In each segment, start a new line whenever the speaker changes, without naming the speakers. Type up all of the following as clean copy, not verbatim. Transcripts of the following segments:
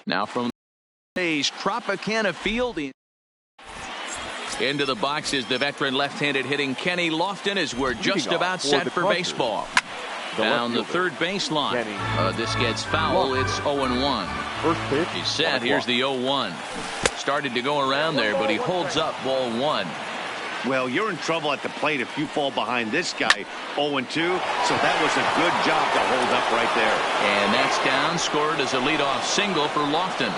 Now from Tropicana Field. Into the box is the veteran left-handed hitting Kenny Lofton as we're just about set for baseball. Down the third baseline. This gets foul. It's 0-1.
First pitch.
He's set. Here's the 0-1. Started to go around there, but he holds up ball one.
Well, you're in trouble at the plate if you fall behind this guy 0-2. So that was a good job to hold up right there.
And that's down. Scored as a leadoff single for Lofton.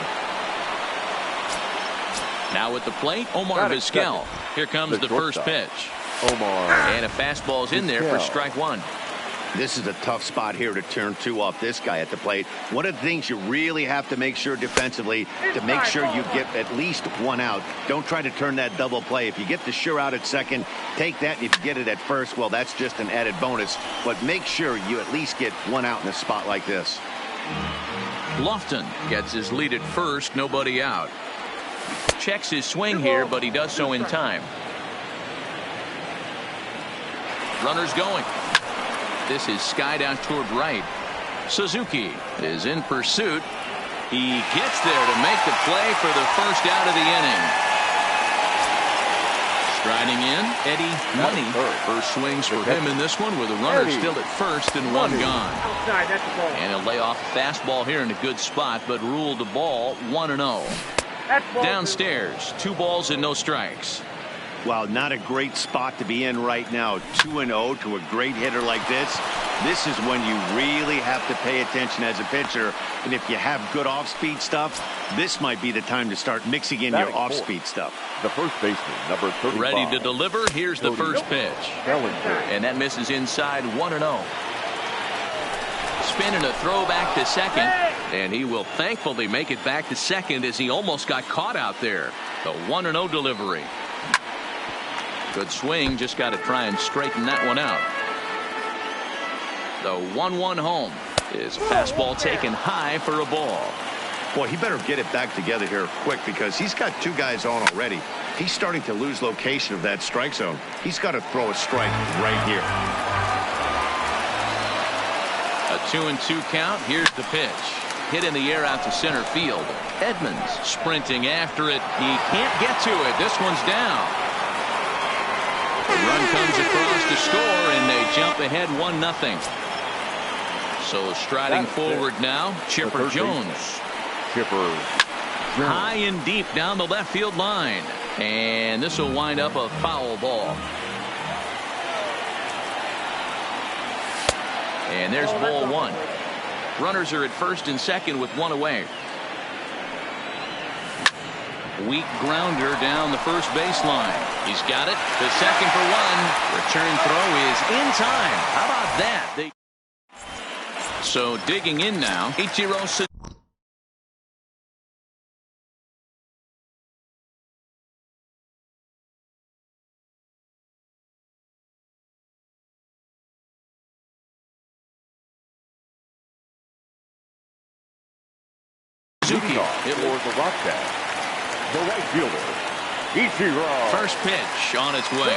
Now at the plate, Omar Vizquel. Here comes the first pitch.
Omar.
And a fastball's in there for strike one.
This is a tough spot here to turn two off this guy at the plate. One of the things you really have to make sure defensively to make sure you get at least one out. Don't try to turn that double play. If you get the sure out at second, take that. And if you get it at first, well, that's just an added bonus. But make sure you at least get one out in a spot like this.
Lofton gets his lead at first. Nobody out. Checks his swing here, but he does so in time. Runners going. This is skied out toward right. Suzuki is in pursuit. He gets there to make the play for the first out of the inning. Striding in, Eddie Money. First swings for him in this one with a runner still at first and one gone. And he'll lay off a fastball here in a good spot, but ruled the ball 1-0. Downstairs, 2 balls and no strikes.
Well, not a great spot to be in right now. 2-0 to a great hitter like this. This is when you really have to pay attention as a pitcher. And if you have good off-speed stuff, this might be the time to start mixing in your off-speed stuff.
The first baseman, number 35.
Ready to deliver. Here's the first pitch. And that misses inside 1-0. Spin and a throw back to second. And he will thankfully make it back to second as he almost got caught out there. The 1-0 delivery. Good swing. Just got to try and straighten that one out. The 1-1 home is a fastball taken high for a ball.
Boy, he better get it back together here quick because he's got 2 guys on already. He's starting to lose location of that strike zone. He's got to throw a strike right here.
A 2-2 count. Here's the pitch. Hit in the air out to center field. Edmonds sprinting after it. He can't get to it. This one's down. The run comes across to score, and they jump ahead 1-0. So striding forward now, Chipper Jones. High and deep down the left field line. And this will wind up a foul ball. And there's ball one. Runners are at first and second with 1 away. Weak grounder down the first baseline. He's got it. The second for 1. Return throw is in time. How about that? So digging in now, Ichiro Suzuki.
It was the Broadcast. The right fielder, Ichiro.
First pitch on its way.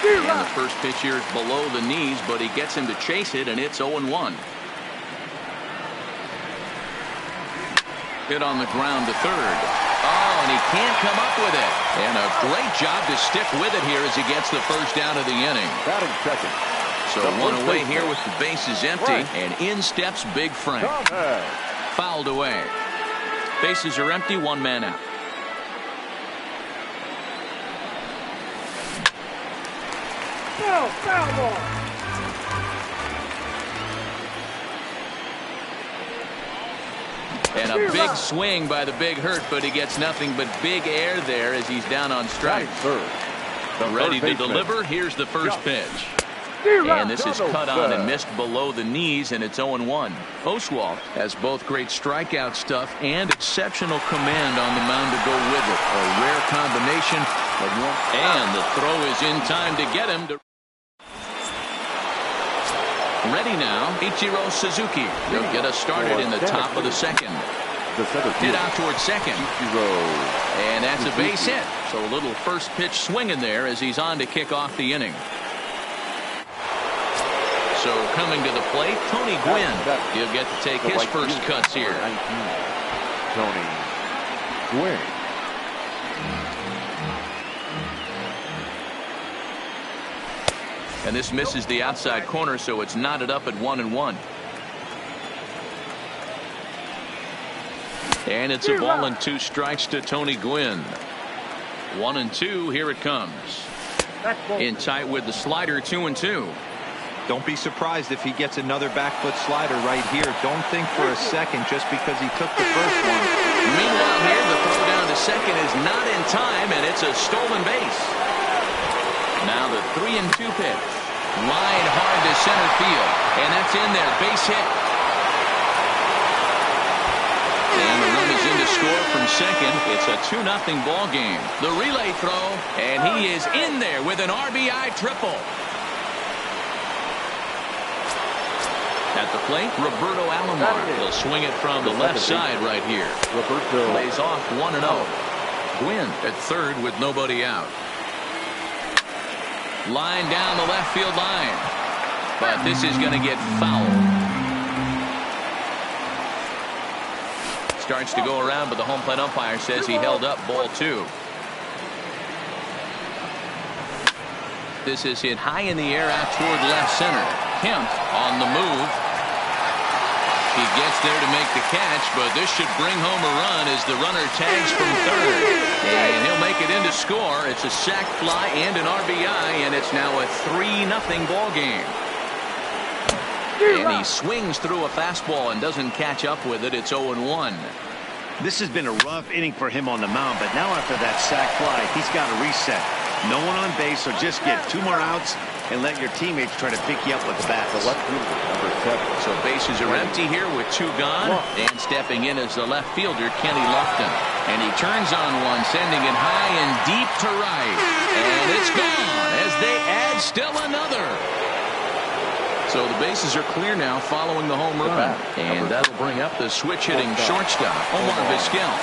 And the first pitch here is below the knees, but he gets him to chase it, and it's 0-1. Hit on the ground to third. Oh, and he can't come up with it. And a great job to stick with it here as he gets the first out of the inning.
Batting second.
So 1 away here with the bases empty, and in steps Big Frank. Fouled away. Bases are empty, 1 man out.
Foul ball.
And a big swing by the Big Hurt, but he gets nothing but big air there as he's down on strike. Ready to deliver. Here's the first pitch. And this is cut on and missed below the knees, and it's 0-1. Oswalt has both great strikeout stuff and exceptional command on the mound to go with it. A rare combination. And the throw is in time to get him to. Ready now, Ichiro Suzuki. He'll get us started in the top of the second. Hit out towards second. And that's a base hit. So a little first pitch swinging there as he's on to kick off the inning. So coming to the plate, Tony Gwynn. He'll get to take his first cuts here.
19, Tony Gwynn.
And this misses the outside corner, so it's knotted up at 1-1. And it's a ball and 2 strikes to Tony Gwynn. 1-2. Here it comes. In tight with the slider, 2-2.
Don't be surprised if he gets another back foot slider right here. Don't think for a second just because he took the first one.
Meanwhile here, the throw down to second is not in time, and it's a stolen base. Now the 3-2 pitch. Line hard to center field, and that's in there. Base hit. And the run is in to score from second. It's a 2-0 ball game. The relay throw, and he is in there with an RBI triple. At the plate, Roberto Alomar will swing it from the left side right here. Roberto lays off 1-0. Gwynn at third with nobody out. Line down the left field line. But this is going to get fouled. Starts to go around, but the home plate umpire says he held up ball 2. This is hit high in the air out toward left center. Kemp on the move. He gets there to make the catch, but this should bring home a run as the runner tags from third. And he'll make it in to score. It's a sac fly and an RBI, and it's now a 3-0 ball game. And he swings through a fastball and doesn't catch up with it. It's 0-1.
This has been a rough inning for him on the mound, but now after that sac fly, he's got to reset. No one on base, so just get 2 more outs and let your teammates try to pick you up with the bats.
Number 7.
So bases are empty here with 2 gone. And stepping in is the left fielder, Kenny Lofton. And he turns on one, sending it high and deep to right. And it's gone as they add still another. So the bases are clear now following the home run. And that'll bring up the switch-hitting shortstop, Omar Vizquel.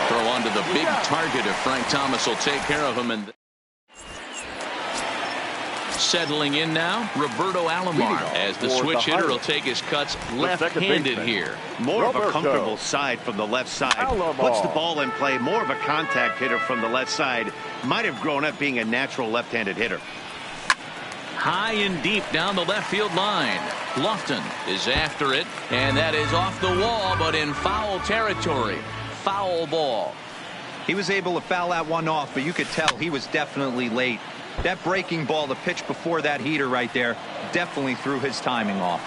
Throw onto the big target if Frank Thomas will take care of him. And settling in now, Roberto Alomar, as the switch hitter will take his cuts left-handed here.
More of a comfortable side from the left side. Puts the ball in play. More of a contact hitter from the left side. Might have grown up being a natural left-handed hitter.
High and deep down the left field line. Lofton is after it, and that is off the wall, but in foul territory. Foul ball.
He was able to foul that one off, but you could tell he was definitely late. That breaking ball, the pitch before that heater right there, definitely threw his timing off.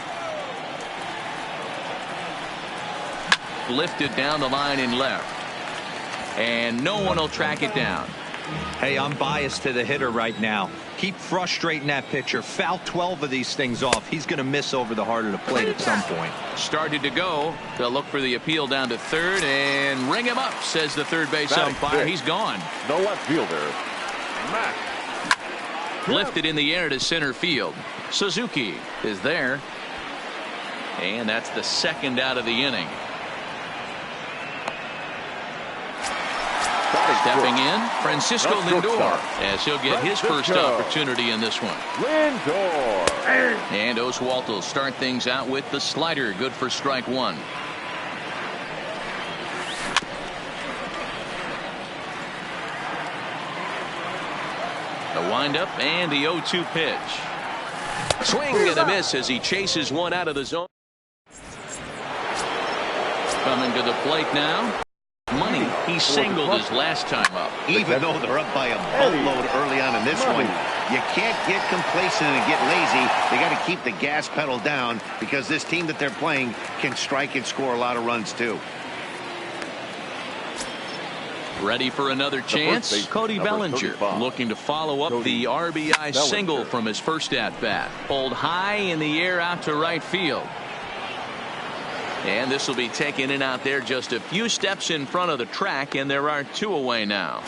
Lifted down the line in left. And no one will track it down.
Hey, I'm biased to the hitter right now. Keep frustrating that pitcher. Foul 12 of these things off. He's going to miss over the heart of the plate at some point.
Started to go. They'll look for the appeal down to third and ring him up, says the third base umpire. He's gone.
The left fielder, Matt.
Lifted in the air to center field. Suzuki is there. And that's the second out of the inning. Stepping in, Francisco Lindor, as he'll get his first opportunity in this one.
Lindor.
And Oswalt will start things out with the slider, good for strike 1. The windup and the 0-2 pitch. Swing and a miss as he chases one out of the zone. Coming to the plate now. Money, he singled his last time up.
Even though they're up by a boatload early on in this one, you can't get complacent and get lazy. They got to keep the gas pedal down because this team that they're playing can strike and score a lot of runs too.
Ready for another chance? Cody Bellinger looking to follow up the RBI single from his first at-bat. Pulled high in the air out to right field. And this will be taken in out there just a few steps in front of the track, and there are 2 away now.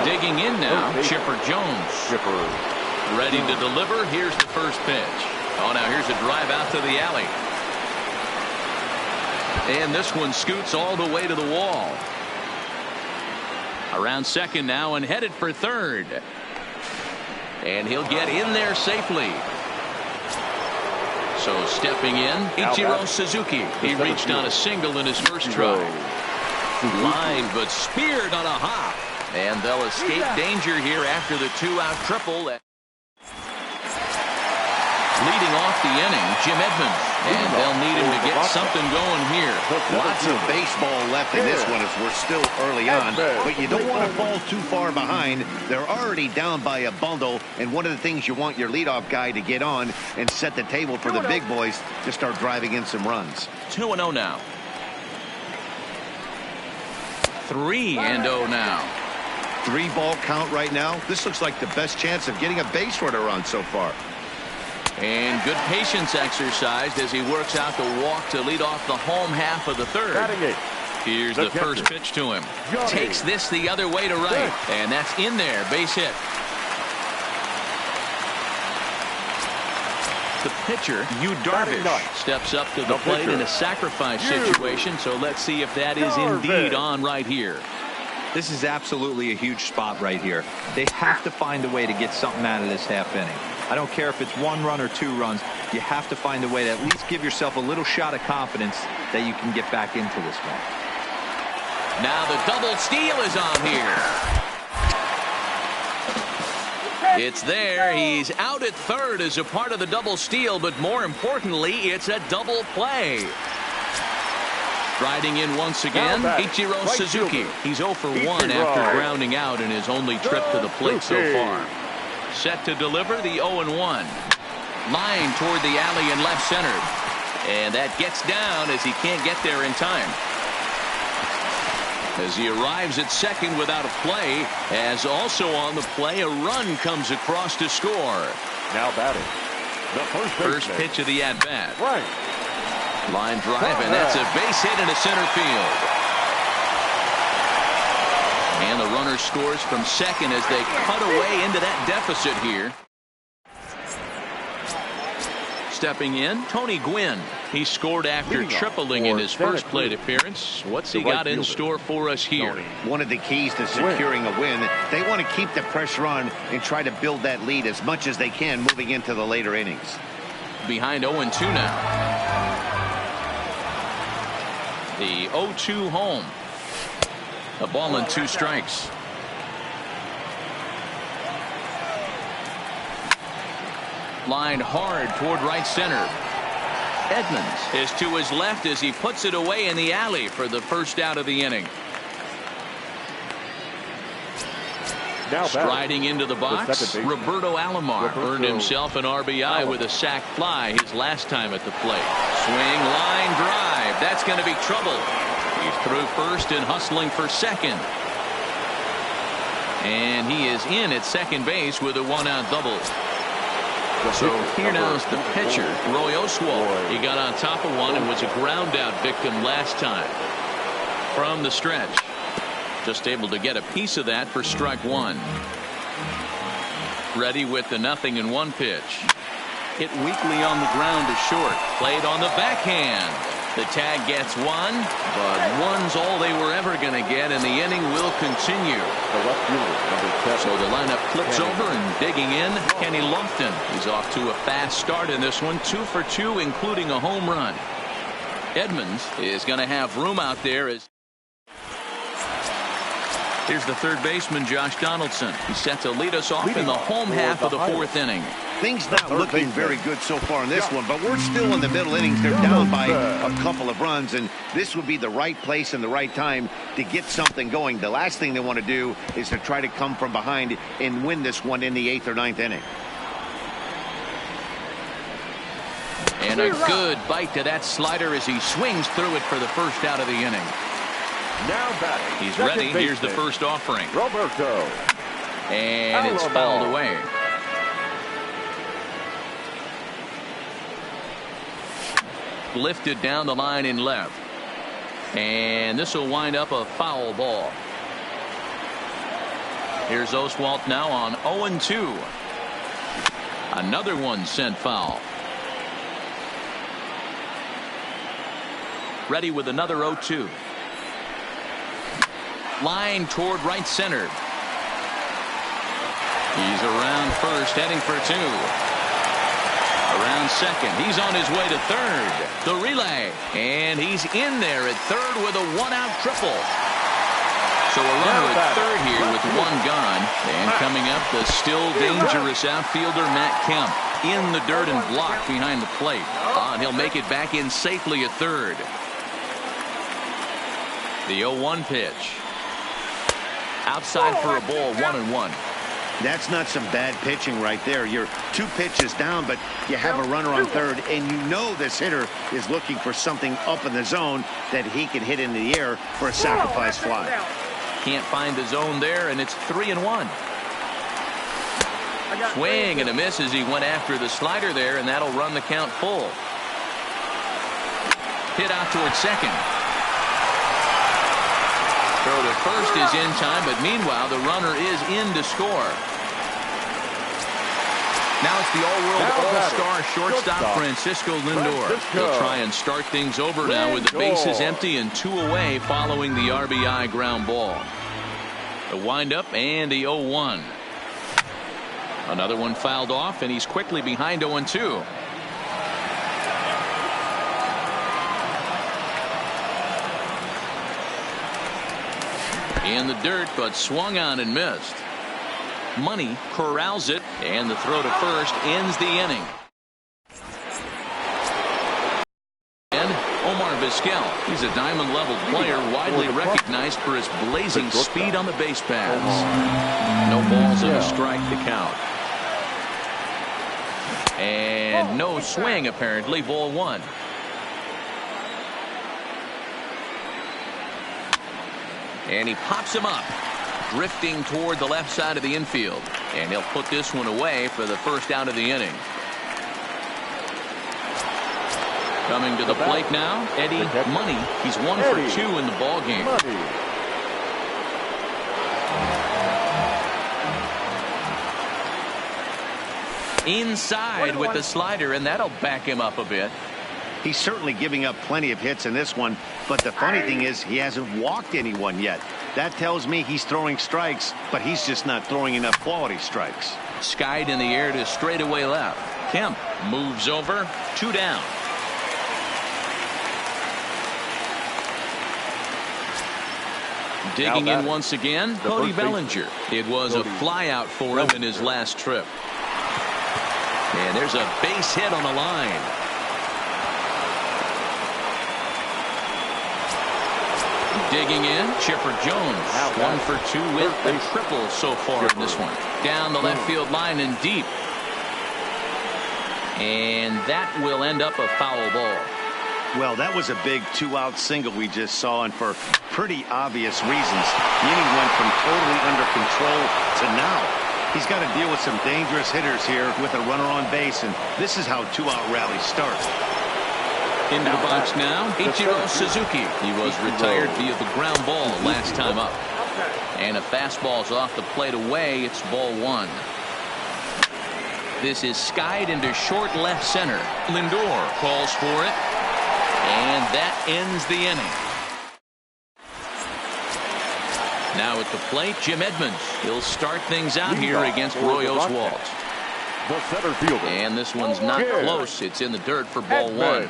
Digging in now, Chipper Jones. Ready to deliver. Here's the first pitch. Oh, now here's a drive out to the alley. And this one scoots all the way to the wall. Around second now and headed for third. And he'll get in there safely. So stepping in, Ichiro Suzuki. He reached on a single in his first try. Line, but speared on a hop. And they'll escape danger here after the 2-out triple. Leading off the inning, Jim Edmonds. And they'll need him to get something going here.
Lots of baseball left in this one as we're still early on. But you don't want to fall too far behind. They're already down by a bundle. And one of the things you want your leadoff guy to get on and set the table for the big boys to start driving in some runs.
2-0 now. 3-0 now.
3-ball count right now. This looks like the best chance of getting a base runner on so far.
And good patience exercised as he works out the walk to lead off the home half of the third. Here's the first pitch to him. Takes this the other way to right. And that's in there. Base hit. The pitcher, Yu Darvish, steps up to the plate in a sacrifice situation. So let's see if that is indeed on right here.
This is absolutely a huge spot right here. They have to find a way to get something out of this half inning. I don't care if it's 1 run or 2 runs. You have to find a way to at least give yourself a little shot of confidence that you can get back into this one.
Now the double steal is on here. It's there. He's out at third as a part of the double steal, but more importantly, it's a double play. Riding in once again, Ichiro Suzuki. He's 0 for 1 after grounding out in his only trip to the plate so far. Set to deliver the 0-1. Line toward the alley in left center. And that gets down as he can't get there in time. As he arrives at second without a play, as also on the play, a run comes across to score.
Now batting. The
first pitch of the at-bat. Line drive, and that's a base hit into center field. And the runner scores from second as they cut away into that deficit here. Stepping in, Tony Gwynn. He scored after tripling in his first plate appearance. What's he got in store for us here?
One of the keys to securing a win, they want to keep the pressure on and try to build that lead as much as they can moving into the later innings.
Behind 0-2 now. The 0-2 home. A ball and 2 strikes. Line hard toward right center. Edmonds is to his left as he puts it away in the alley for the first out of the inning. Striding into the box, Roberto Alomar earned himself an RBI with a sac fly his last time at the plate. Swing, line drive. That's going to be trouble. He's through first and hustling for second. And he is in at second base with a 1-out double. So here now is the pitcher, Roy Oswalt. He got on top of one and was a ground out victim last time. From the stretch. Just able to get a piece of that for strike 1. Ready with the 0-1 pitch. Hit weakly on the ground to short. Played on the backhand. The tag gets 1, but 1's all they were ever going to get, and the inning will continue. So the lineup flips over and digging in, Kenny Lofton. He's off to a fast start in this one, 2 for 2, including a home run. Edmonds is going to have room out there as here's the third baseman, Josh Donaldson. He's set to lead us off in the home half of the 4th inning.
Things not looking very good so far in this one, but we're still in the middle innings. They're down by a couple of runs, and this would be the right place and the right time to get something going. The last thing they want to do is to try to come from behind and win this one in the 8th or 9th inning.
And a good bite to that slider as he swings through it for the first out of the inning.
Now batting.
He's ready. Here's the first offering.
Roberto.
And it's fouled away. Lifted down the line in left. And this will wind up a foul ball. Here's Oswalt now on 0-2. Another one sent foul. Ready with another 0-2. Line toward right center. He's around first, heading for 2. Around second. He's on his way to third. The relay. And he's in there at third with a one-out triple. So a runner at third here with one gone. And coming up, the still dangerous outfielder Matt Kemp in the dirt and blocked behind the plate. And he'll make it back in safely at third. The 0-1 pitch. Outside for a ball, 1-1.
That's not some bad pitching right there. You're 2 pitches down, but you have a runner on third, and you know this hitter is looking for something up in the zone that he can hit in the air for a sacrifice fly.
Can't find the zone there, and it's 3-1. Swing and a miss as he went after the slider there, and that'll run the count full. Hit out towards second. Throw to first is in time, but meanwhile the runner is in to score. Now it's the all-world all-star shortstop Francisco Lindor. He'll try and start things over now with the bases empty and 2 away following the RBI ground ball. The windup and the 0-1. Another one fouled off, and he's quickly behind 0-2. In the dirt, but swung on and missed. Money corrals it, and the throw to first ends the inning. And Omar Vizquel, he's a diamond-level player, widely recognized for his blazing speed on the base paths. No balls and a strike to count. And no swing, apparently, ball 1. And he pops him up, drifting toward the left side of the infield. And he'll put this one away for the first out of the inning. Coming to the plate now, Eddie Money. He's 1 for 2 in the ball game. Inside with the slider, and that'll back him up a bit.
He's certainly giving up plenty of hits in this one, but the funny thing is he hasn't walked anyone yet. That tells me he's throwing strikes, but he's just not throwing enough quality strikes.
Skied in the air to straightaway left. Kemp moves over, 2 down. Digging in once again, Cody Bellinger. It was a fly out for him in his last trip. And there's a base hit on the line. Digging in, Chipper Jones, 1 for 2 with a triple so far in this one. Down the left field line and deep. And that will end up a foul ball.
Well, that was a big 2-out single we just saw, and for pretty obvious reasons. The inning went from totally under control to now. He's got to deal with some dangerous hitters here with a runner on base, and this is how 2-out rallies start.
Into the box now, Ichiro Suzuki. He was retired via the ground ball last time up. And a fastball's off the plate away. It's ball 1. This is skied into short left center. Lindor calls for it. And that ends the inning. Now at the plate, Jim Edmonds. He'll start things out here against Roy Oswalt.
The center fielder.
And this one's not close. It's in the dirt for ball 1.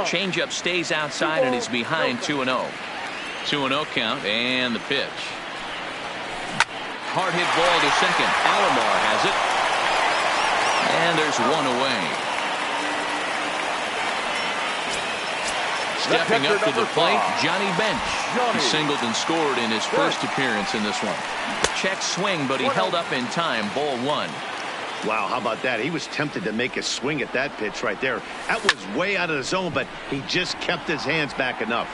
Changeup stays outside and he's behind 2-0. 2-0 count and the pitch. Hard hit ball to second. Alomar has it. And there's 1 away. Stepping up to the plate, Johnny Bench. He singled and scored in his first appearance in this one. Check swing, but he held up in time. Ball 1.
Wow, how about that? He was tempted to make a swing at that pitch right there. That was way out of the zone, but he just kept his hands back enough.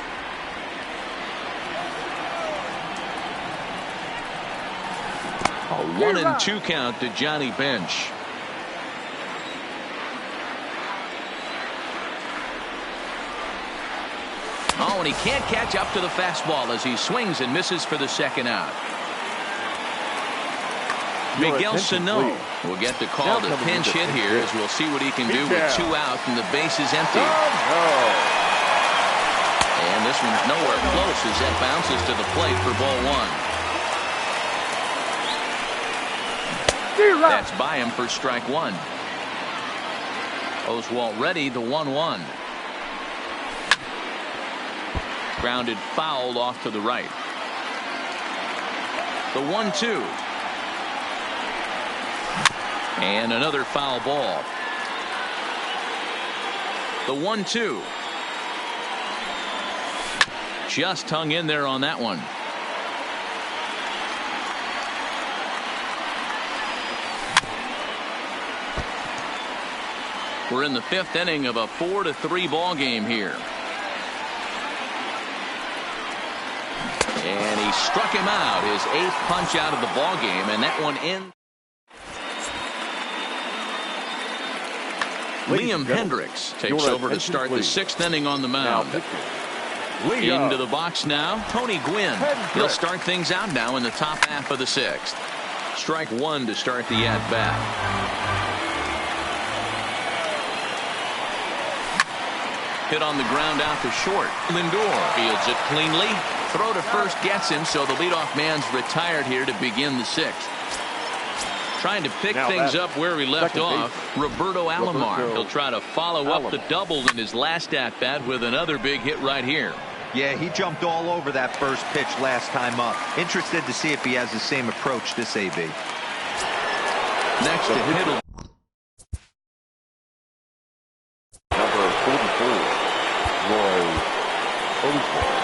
A 1-2 count to Johnny Bench. Oh, and he can't catch up to the fastball as he swings and misses for the second out. Miguel Sano will get the call to pinch hit here as we'll see what he can do with 2 out and the base is empty. And this one's nowhere close as that bounces to the plate for ball 1. That's by him for strike one. Oswalt ready, the 1-1. Grounded foul off to the right. The 1-2. And another foul ball. The 1-2. Just hung in there on that one. We're in the 5th inning of a 4-3 ball game here. And he struck him out, his 8th punch out of the ball game, and that one in. Liam Hendricks takes over to start the 6th inning on the mound. Into the box now, Tony Gwynn. He'll start things out now in the top half of the 6th. Strike one to start the at-bat. Hit on the ground out to short. Lindor fields it cleanly. Throw to first gets him, so the leadoff man's retired here to begin the 6th. Trying to pick things up where he left off, Roberto Alomar. He'll try to follow up the double in his last at-bat with another big hit right here.
Yeah, he jumped all over that first pitch last time up. Interested to see if he has the same approach this AB.
Next to hit.
Number 44, Roy Oswalt.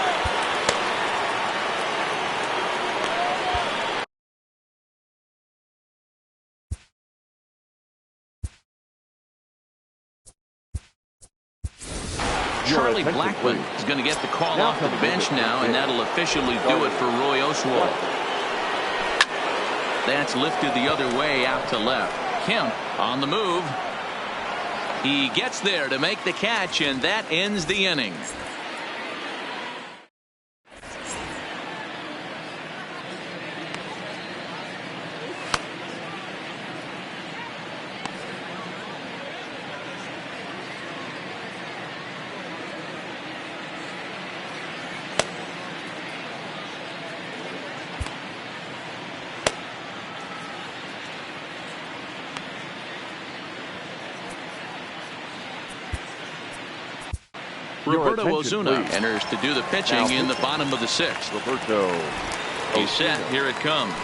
Charlie Blackmon is going to get the call off the bench now, and that'll officially do it for Roy Oswalt. That's lifted the other way out to left. Kemp on the move. He gets there to make the catch, and that ends the inning. Roberto Ozuna enters to do the pitching in the bottom of the 6th. He's set. Here it comes.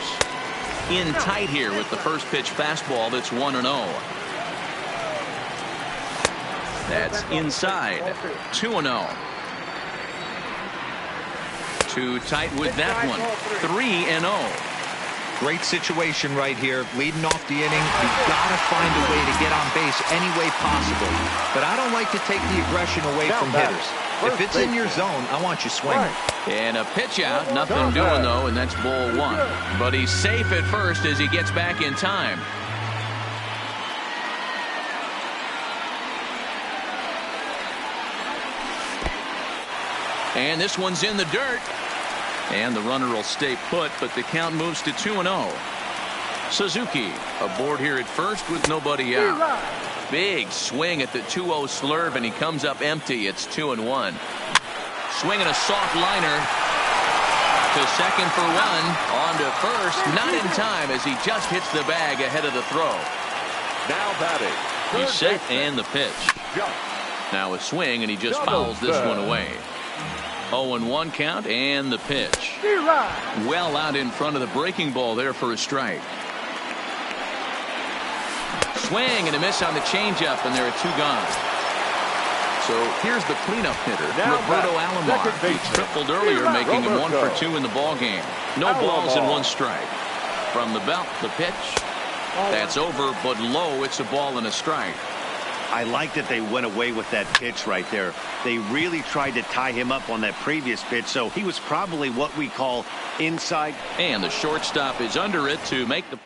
In tight here with the first pitch fastball that's 1-0. That's inside. 2-0. Too tight with that one. 3-0.
Great situation right here. Leading off the inning, you've got to find a way to get on base any way possible. But I don't like to take the aggression away from hitters. If it's in your zone, I want you swinging.
And a pitch out. Nothing doing, though, and that's ball one. But he's safe at first as he gets back in time. And this one's in the dirt. And the runner will stay put, but the count moves to 2-0. Suzuki aboard here at first with nobody out. Big swing at the 2-0 slurve, and he comes up empty. It's 2-1. Swinging a soft liner to second for one. On to first, not in time as he just hits the bag ahead of the throw.
Now batting.
He's set and the pitch. Now a swing, and he just fouls this one away. 0-1 count and the pitch. Well out in front of the breaking ball there for a strike. Swing and a miss on the changeup, and there are 2 gone. So here's the cleanup hitter, Roberto Alomar. He tripled earlier, making him 1 for 2 in the ball game. No balls and 1 strike. From the belt, the pitch. That's over, but low. It's a ball and a strike.
I like that they went away with that pitch right there. They really tried to tie him up on that previous pitch, so he was probably what we call inside.
And the shortstop is under it to make the.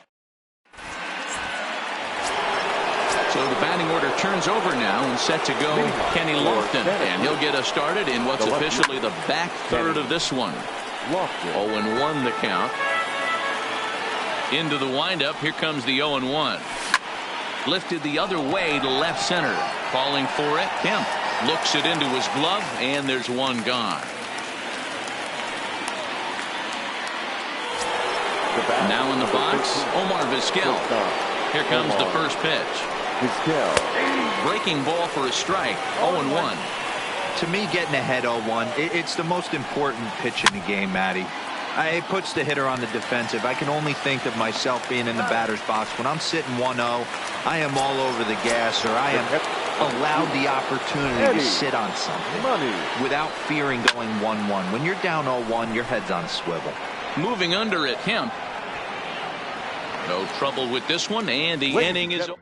So the batting order turns over now, and set to go Kenny Lofton, and he'll get us started in what's officially the back third of this one. 0-1 the count. Into the windup. Here comes the 0-1. Lifted the other way to left center. Calling for it. Kemp looks it into his glove, and there's 1 gone. Now in the box, Omar Vizquel. Here comes the first pitch. Breaking ball for a strike. 0-1.
To me, getting ahead 0-1, it's the most important pitch in the game, Matty. It puts the hitter on the defensive. I can only think of myself being in the batter's box. When I'm sitting 1-0, I am all over the gas, or I am allowed the opportunity to sit on something without fearing going 1-1. When you're down 0-1, your head's on a swivel.
Moving under at Kemp. No trouble with this one, and the inning is over.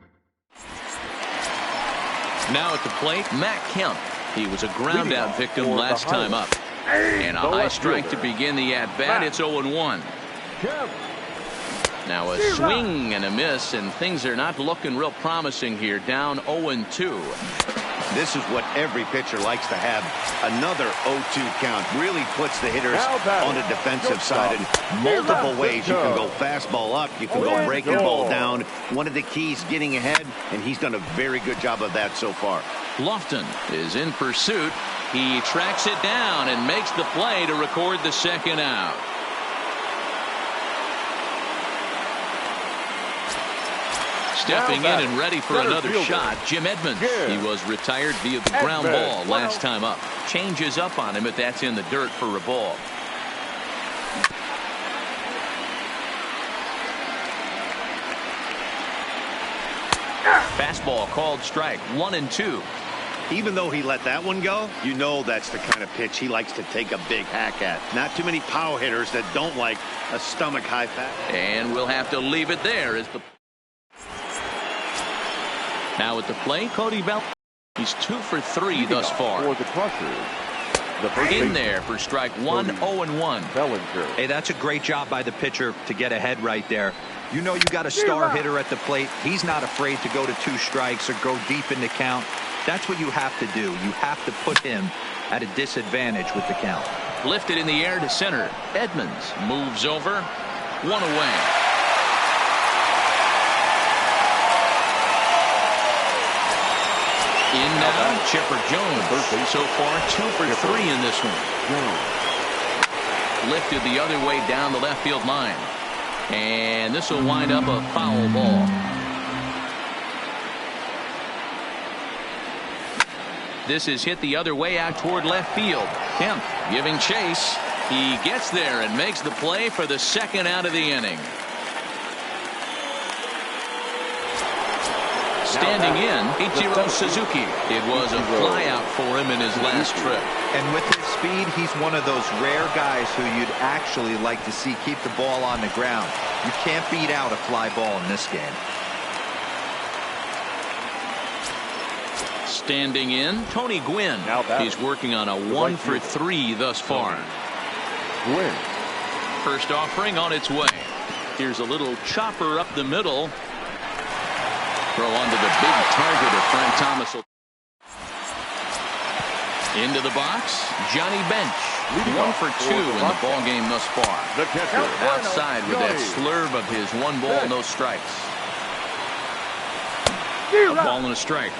Now at the plate, Matt Kemp. He was a ground-out victim last time up. And a high strike to begin the at-bat. It's 0-1. Now a swing and a miss, and things are not looking real promising here. Down 0-2.
This is what every pitcher likes to have. Another 0-2 count really puts the hitters on the defensive side in multiple ways. You can go fastball up. You can go breaking ball down. One of the keys, getting ahead, and he's done a very good job of that so far.
Lofton is in pursuit. He tracks it down and makes the play to record the second out. Stepping in and ready for another shot, Jim Edmonds. He was retired via the ground ball last time up. Changes up on him, but that's in the dirt for a ball. Fastball called strike. 1-2.
Even though he let that one go, you know that's the kind of pitch he likes to take a big hack at. Not too many power hitters that don't like a stomach high fat.
And we'll have to leave it there as the... Now at the plate, Cody Bell. He's 2 for 3 thus far. In there for strike 1, 0-1.
Hey, that's a great job by the pitcher to get ahead right there. You know you got a star hitter at the plate. He's not afraid to go to 2 strikes or go deep in the count. That's what you have to do. You have to put him at a disadvantage with the count.
Lifted in the air to center. Edmonds moves over. 1 away. In now, Chipper Jones. So far, 2 for 3 in this one. Lifted the other way down the left field line. And this will wind up a foul ball. This is hit the other way out toward left field. Kemp giving chase. He gets there and makes the play for the second out of the inning. Standing in, Ichiro Suzuki. It was a flyout for him in his last trip.
And with his speed, he's one of those rare guys who you'd actually like to see keep the ball on the ground. You can't beat out a fly ball in this game.
Standing in, Tony Gwynn. He's working on a 1 for 3 thus far. First offering on its way. Here's a little chopper up the middle. Throw onto the big target of Frank Thomas. Into the box, Johnny Bench. 1 for 2 in the ball game thus far. Outside with that slurve of his 1 ball, no strikes. A ball and a strike.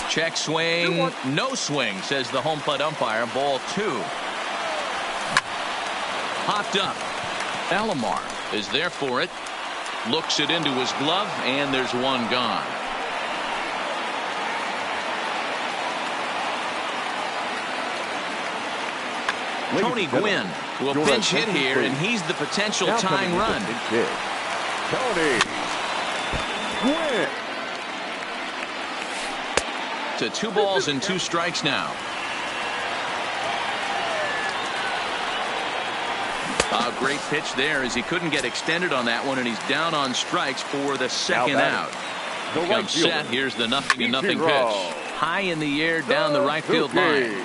Check swing, no swing, says the home plate umpire. Ball 2. Popped up. Alomar is there for it. Looks it into his glove, and there's 1 gone. Tony Gwynn will pinch hit here, and he's the potential tying run.
Tony Gwynn.
To 2 balls and 2 strikes now. A great pitch there as he couldn't get extended on that one, and he's down on strikes for the second out. Comes set. Here's the 0-0 pitch. High in the air down the right field line.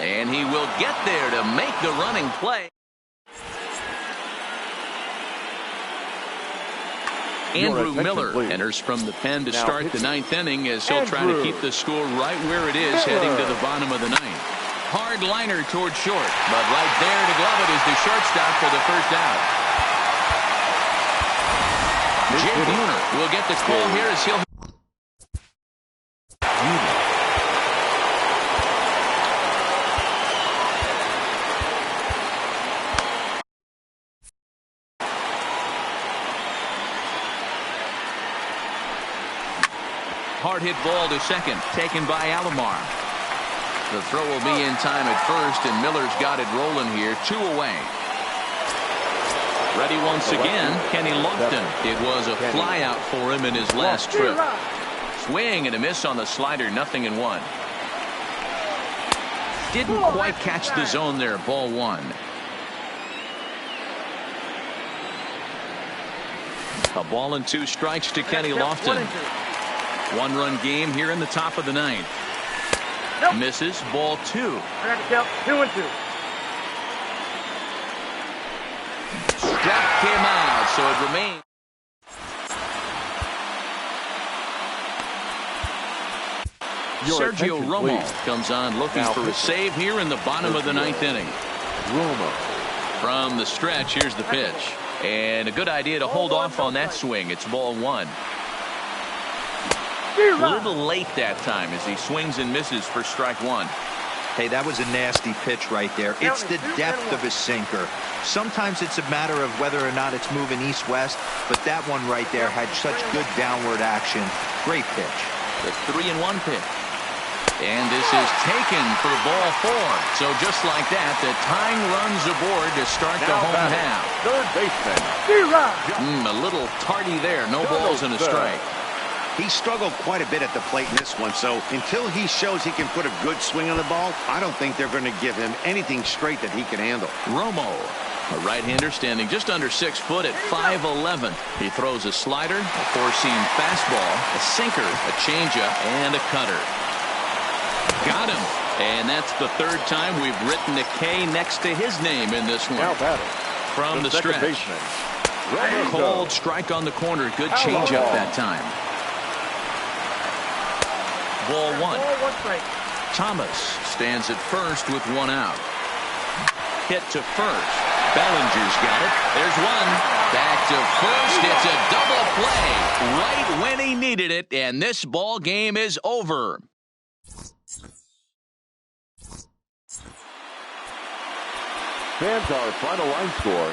And he will get there to make the running play. Andrew Miller enters from the pen to start the 9th inning as he'll try to keep the score right where it is heading to the bottom of the 9th. Hard liner toward short, but right there to glove it is the shortstop for the first out. Jake Buhner will get the call here as he'll... Hard hit ball to second, taken by Alomar. The throw will be in time at first, and Miller's got it rolling here. 2 away. Ready once again, Kenny Lofton. It was a fly out for him in his last trip. Swing and a miss on the slider, 0-1. Didn't quite catch the zone there, ball 1. A ball and 2 strikes to Kenny Lofton. 1-run game here in the top of the 9th. Misses, ball 2.
I got to count 2-2.
Struck him out, so it remains. Sergio Romo comes on looking for a save here in the bottom of the 9th inning.
Romo.
From the stretch, here's the pitch. And a good idea to hold off on that swing. It's ball 1. A little late that time as he swings and misses for strike 1.
Hey, that was a nasty pitch right there. It's the depth of his sinker. Sometimes it's a matter of whether or not it's moving east-west, but that one right there had such good downward action. Great pitch.
The 3-1 pitch. And this is taken for ball 4. So just like that, the tying runs aboard to start the home half.
Third baseman.
A little tardy there. No balls and a strike.
He struggled quite a bit at the plate in this one, so until he shows he can put a good swing on the ball, I don't think they're going to give him anything straight that he can handle.
Romo, a right-hander standing just under 6 foot at 5'11". He throws a slider, a four-seam fastball, a sinker, a changeup, and a cutter. Got him. And that's the 3rd time we've written a K next to his name in this one.
Now batting.
From the stretch.
Baseman.
Cold strike on the corner. Good changeup that time. Ball 1. Thomas stands at first with 1 out. Hit to first. Bellinger's got it. There's 1. Back to first. It's a double play right when he needed it, and this ball game is over.
Fans, our final line score.